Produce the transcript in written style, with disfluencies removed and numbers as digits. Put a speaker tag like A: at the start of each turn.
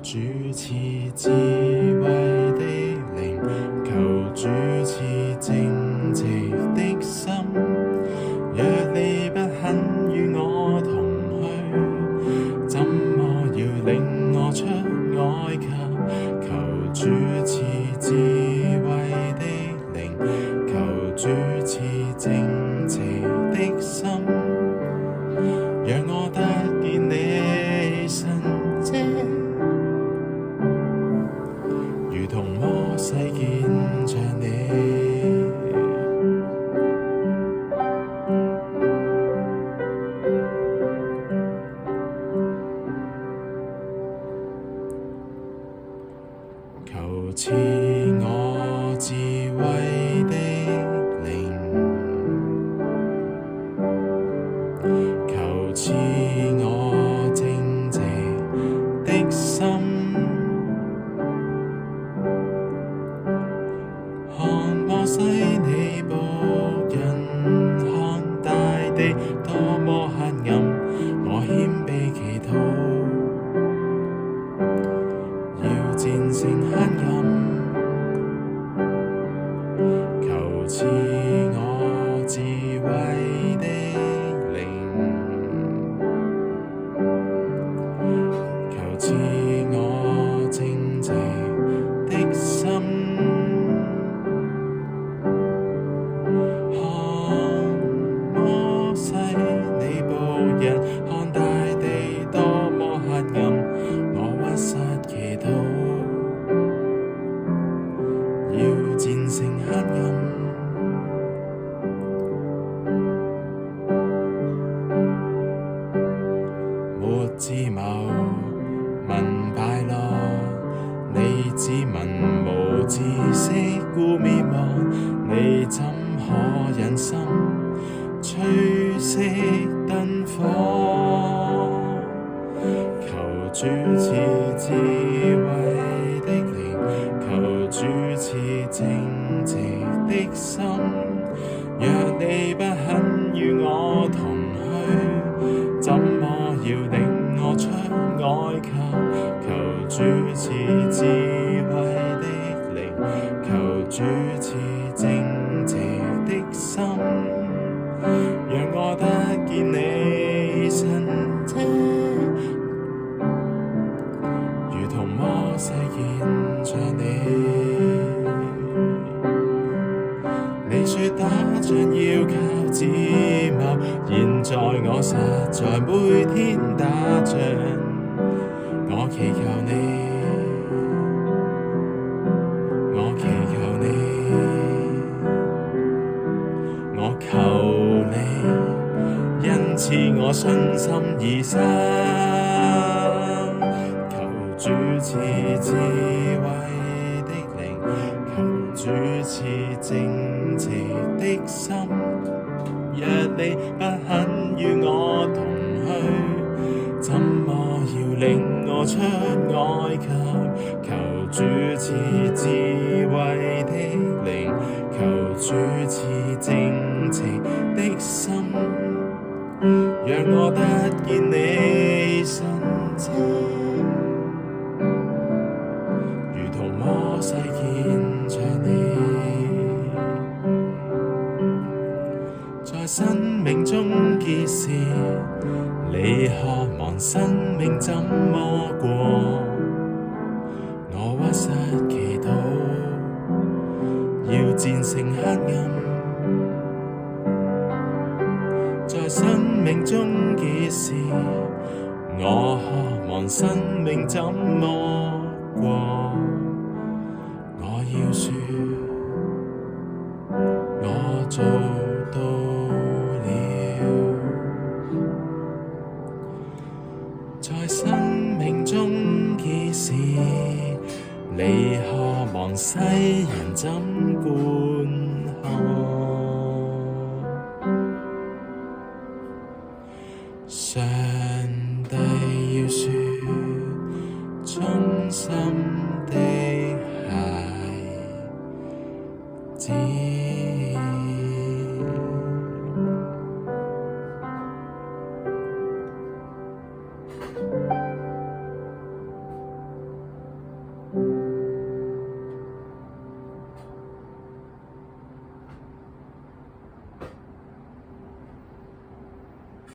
A: 主賜智慧的靈，求主賜正直的心。若你不肯與我同去，怎麼要領我出埃及？求主賜智慧的靈，求主賜正直的心，讓我得見你神蹟，如同摩西見着你。求賜我智慧的靈，求賜我正直的心，看摩西你僕人，看大地多麼黑暗，我謙卑祈禱，要戰勝黑暗。求賜我智慧的靈，求賜我正直的心，看摩西你僕人，看大地多麼黑暗，我屈膝祈禱，要戰勝黑暗。沒智謀，民敗落，你子民無知識故滅亡，你怎可忍心吹熄燈火？求主賜智慧的靈，求主賜正直的心，若你不肯與我同去，怎麼要領我出埃及？求主賜智慧的靈，求主賜正直的心，讓我得見你神蹟，如同摩西見着你。你說打仗要靠智謀，現在我實在每天打仗，我祈求你，我祈求你，我求你，因賜我信心而生，求主賜智慧的靈，求主賜正直的心，若你不肯與我同去，怎麼要領我出埃及？求主賜智慧的靈，求主賜正直的心，讓我得見你神蹟，如同摩西見着你。在生命中結事，你渴望生命怎麼過？我屈膝祈禱，要戰勝黑暗。在生命中結事，我渴望生命怎麼過？我要說，我做到了。在生命中結事，你渴望世人怎觀看？上帝要說，忠心的孩子。